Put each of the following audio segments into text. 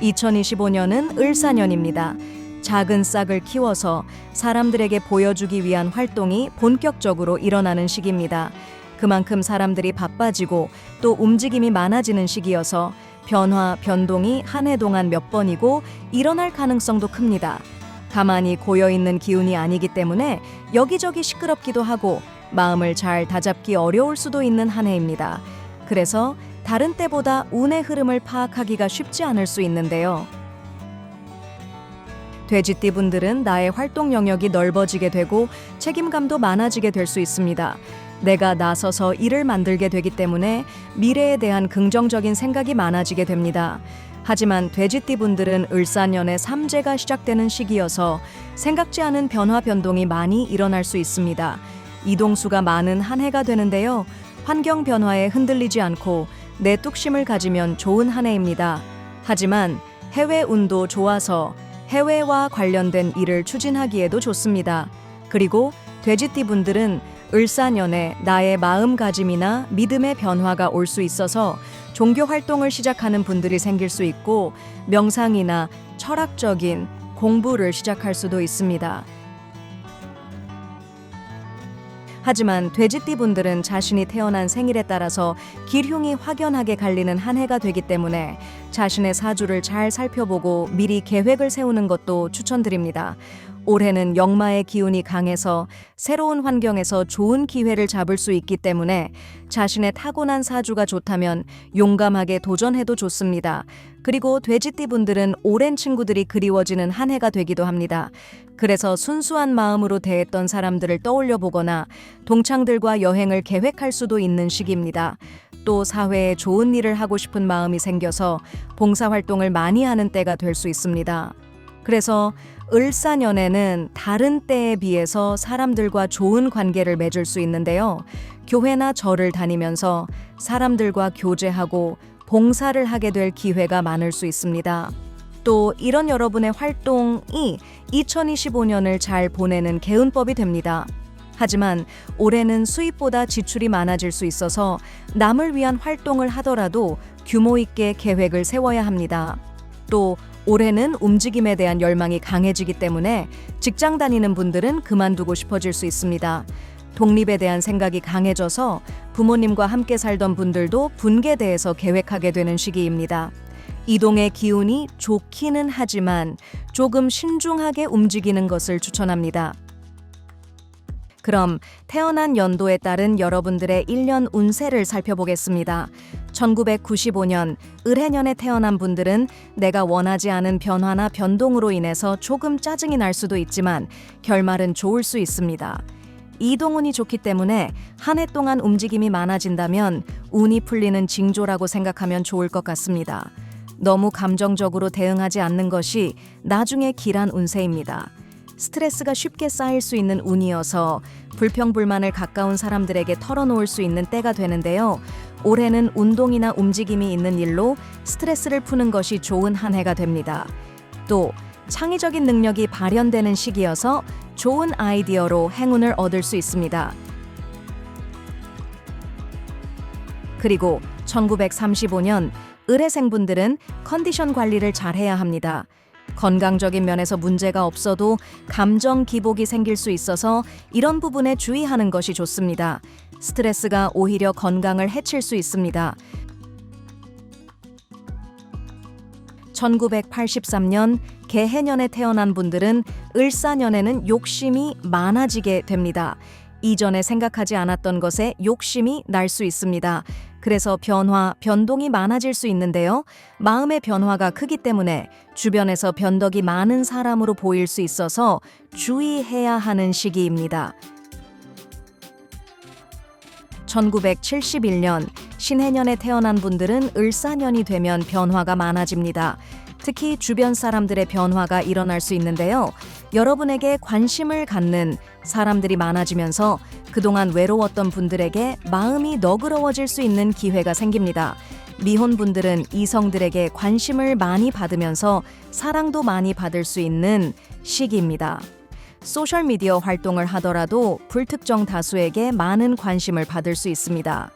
2025년은 을사년입니다. 작은 싹을 키워서 사람들에게 보여주기 위한 활동이 본격적으로 일어나는 시기입니다. 그만큼 사람들이 바빠지고 또 움직임이 많아지는 시기여서 변동이 한 해 동안 몇 번이고 일어날 가능성도 큽니다. 가만히 고여있는 기운이 아니기 때문에 여기저기 시끄럽기도 하고 마음을 잘 다잡기 어려울 수도 있는 한 해입니다. 그래서 다른 때보다 운의 흐름을 파악하기가 쉽지 않을 수 있는데요. 돼지띠 분들은 나의 활동 영역이 넓어지게 되고 책임감도 많아지게 될 수 있습니다. 내가 나서서 일을 만들게 되기 때문에 미래에 대한 긍정적인 생각이 많아지게 됩니다. 하지만 돼지띠 분들은 을사년에 삼재가 시작되는 시기여서 생각지 않은 변동이 많이 일어날 수 있습니다. 이동수가 많은 한 해가 되는데요. 환경 변화에 흔들리지 않고 내 뚝심을 가지면 좋은 한 해입니다. 하지만 해외 운도 좋아서 해외와 관련된 일을 추진하기에도 좋습니다. 그리고 돼지띠 분들은 을사년에 나의 마음가짐이나 믿음의 변화가 올 수 있어서 종교 활동을 시작하는 분들이 생길 수 있고 명상이나 철학적인 공부를 시작할 수도 있습니다. 하지만 돼지띠 분들은 자신이 태어난 생일에 따라서 기흉이 확연하게 갈리는 한 해가 되기 때문에 자신의 사주를 잘 살펴보고 미리 계획을 세우는 것도 추천드립니다. 올해는 역마의 기운이 강해서 새로운 환경에서 좋은 기회를 잡을 수 있기 때문에 자신의 타고난 사주가 좋다면 용감하게 도전해도 좋습니다. 그리고 돼지띠 분들은 오랜 친구들이 그리워지는 한 해가 되기도 합니다. 그래서 순수한 마음으로 대했던 사람들을 떠올려 보거나 동창들과 여행을 계획할 수도 있는 시기입니다. 또 사회에 좋은 일을 하고 싶은 마음이 생겨서 봉사활동을 많이 하는 때가 될 수 있습니다. 그래서 을사년에는 다른 때에 비해서 사람들과 좋은 관계를 맺을 수 있는데요. 교회나 절을 다니면서 사람들과 교제하고 봉사를 하게 될 기회가 많을 수 있습니다. 또 이런 여러분의 활동이 2025년을 잘 보내는 개운법이 됩니다. 하지만 올해는 수입보다 지출이 많아질 수 있어서 남을 위한 활동을 하더라도 규모 있게 계획을 세워야 합니다. 또 올해는 움직임에 대한 열망이 강해지기 때문에 직장 다니는 분들은 그만두고 싶어질 수 있습니다. 독립에 대한 생각이 강해져서 부모님과 함께 살던 분들도 분개돼서 계획하게 되는 시기입니다. 이동의 기운이 좋기는 하지만 조금 신중하게 움직이는 것을 추천합니다. 그럼 태어난 연도에 따른 여러분들의 1년 운세를 살펴보겠습니다. 1995년 을해년에 태어난 분들은 내가 원하지 않은 변화나 변동으로 인해서 조금 짜증이 날 수도 있지만 결말은 좋을 수 있습니다. 이동운이 좋기 때문에 한 해 동안 움직임이 많아진다면 운이 풀리는 징조라고 생각하면 좋을 것 같습니다. 너무 감정적으로 대응하지 않는 것이 나중에 길한 운세입니다. 스트레스가 쉽게 쌓일 수 있는 운이어서 불평불만을 가까운 사람들에게 털어놓을 수 있는 때가 되는데요. 올해는 운동이나 움직임이 있는 일로 스트레스를 푸는 것이 좋은 한 해가 됩니다. 또 창의적인 능력이 발현되는 시기여서 좋은 아이디어로 행운을 얻을 수 있습니다. 그리고 1935년 을해생분들은 컨디션 관리를 잘해야 합니다. 건강적인 면에서 문제가 없어도 감정 기복이 생길 수 있어서 이런 부분에 주의하는 것이 좋습니다. 스트레스가 오히려 건강을 해칠 수 있습니다. 1983년 개해년에 태어난 분들은 을사년에는 욕심이 많아지게 됩니다. 이전에 생각하지 않았던 것에 욕심이 날 수 있습니다. 그래서 변동이 많아질 수 있는데요. 마음의 변화가 크기 때문에 주변에서 변덕이 많은 사람으로 보일 수 있어서 주의해야 하는 시기입니다. 1971년 신해년에 태어난 분들은 을사년이 되면 변화가 많아집니다. 특히 주변 사람들의 변화가 일어날 수 있는데요. 여러분에게 관심을 갖는 사람들이 많아지면서 그동안 외로웠던 분들에게 마음이 너그러워질 수 있는 기회가 생깁니다. 미혼분들은 이성들에게 관심을 많이 받으면서 사랑도 많이 받을 수 있는 시기입니다. 소셜미디어 활동을 하더라도 불특정 다수에게 많은 관심을 받을 수 있습니다.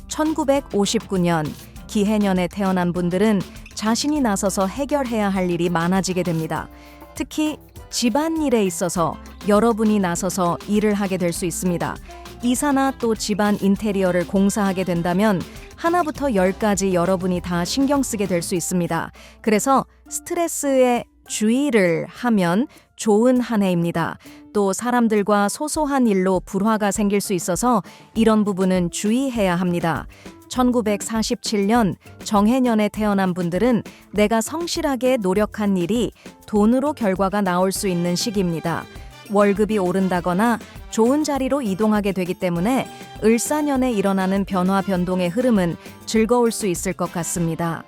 1959년 기해년에 태어난 분들은 자신이 나서서 해결해야 할 일이 많아지게 됩니다. 특히 집안일에 있어서 여러분이 나서서 일을 하게 될 수 있습니다. 이사나 또 집안 인테리어를 공사하게 된다면 하나부터 10까지 여러분이 다 신경 쓰게 될 수 있습니다. 그래서 스트레스에 주의를 하면 좋은 한 해입니다. 또 사람들과 소소한 일로 불화가 생길 수 있어서 이런 부분은 주의해야 합니다. 1947년 정해년에 태어난 분들은 내가 성실하게 노력한 일이 돈으로 결과가 나올 수 있는 시기입니다. 월급이 오른다거나 좋은 자리로 이동하게 되기 때문에 을사년에 일어나는 변화 변동의 흐름은 즐거울 수 있을 것 같습니다.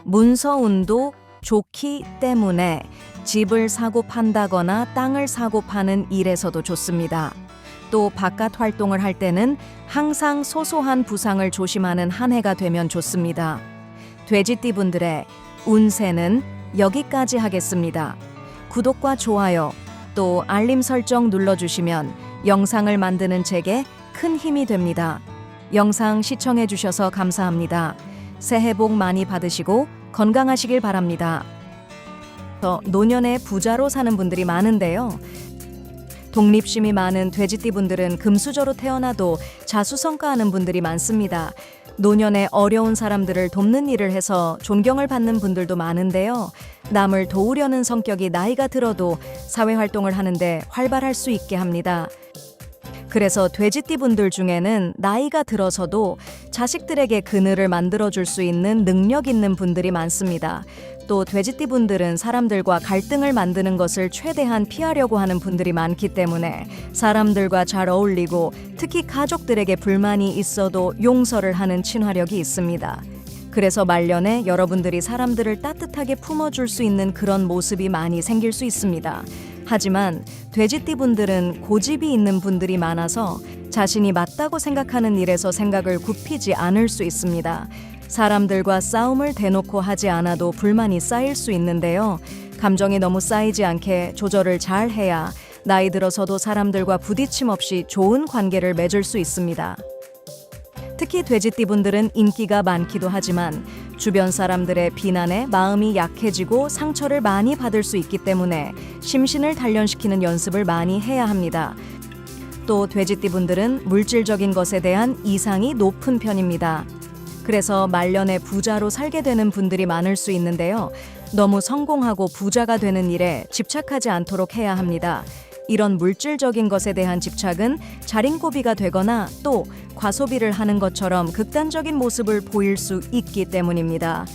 문서운도 좋기 때문에 집을 사고 판다거나 땅을 사고 파는 일에서도 좋습니다. 또 바깥 활동을 할 때는 항상 소소한 부상을 조심하는 한 해가 되면 좋습니다. 돼지띠 분들의 운세는 여기까지 하겠습니다. 구독과 좋아요, 또 알림 설정 눌러주시면 영상을 만드는 제게 큰 힘이 됩니다. 영상 시청해 주셔서 감사합니다. 새해 복 많이 받으시고 건강하시길 바랍니다. 노년에 부자로 사는 분들이 많은데요. 독립심이 많은 돼지띠 분들은 금수저로 태어나도 자수성가하는 분들이 많습니다. 노년에 어려운 사람들을 돕는 일을 해서 존경을 받는 분들도 많은데요. 남을 도우려는 성격이 나이가 들어도 사회활동을 하는데 활발할 수 있게 합니다. 그래서 돼지띠 분들 중에는 나이가 들어서도 자식들에게 그늘을 만들어줄 수 있는 능력 있는 분들이 많습니다. 또 돼지띠 분들은 사람들과 갈등을 만드는 것을 최대한 피하려고 하는 분들이 많기 때문에 사람들과 잘 어울리고 특히 가족들에게 불만이 있어도 용서를 하는 친화력이 있습니다. 그래서 말년에 여러분들이 사람들을 따뜻하게 품어줄 수 있는 그런 모습이 많이 생길 수 있습니다. 하지만 돼지띠 분들은 고집이 있는 분들이 많아서 자신이 맞다고 생각하는 일에서 생각을 굽히지 않을 수 있습니다. 사람들과 싸움을 대놓고 하지 않아도 불만이 쌓일 수 있는데요. 감정이 너무 쌓이지 않게 조절을 잘 해야 나이 들어서도 사람들과 부딪힘 없이 좋은 관계를 맺을 수 있습니다. 특히 돼지띠 분들은 인기가 많기도 하지만 주변 사람들의 비난에 마음이 약해지고 상처를 많이 받을 수 있기 때문에 심신을 단련시키는 연습을 많이 해야 합니다. 또 돼지띠 분들은 물질적인 것에 대한 이상이 높은 편입니다. 그래서 말년에 부자로 살게 되는 분들이 많을 수 있는데요. 너무 성공하고 부자가 되는 일에 집착하지 않도록 해야 합니다. 이런 물질적인 것에 대한 집착은 자린고비가 되거나 또 과소비를 하는 것처럼 극단적인 모습을 보일 수 있기 때문입니다.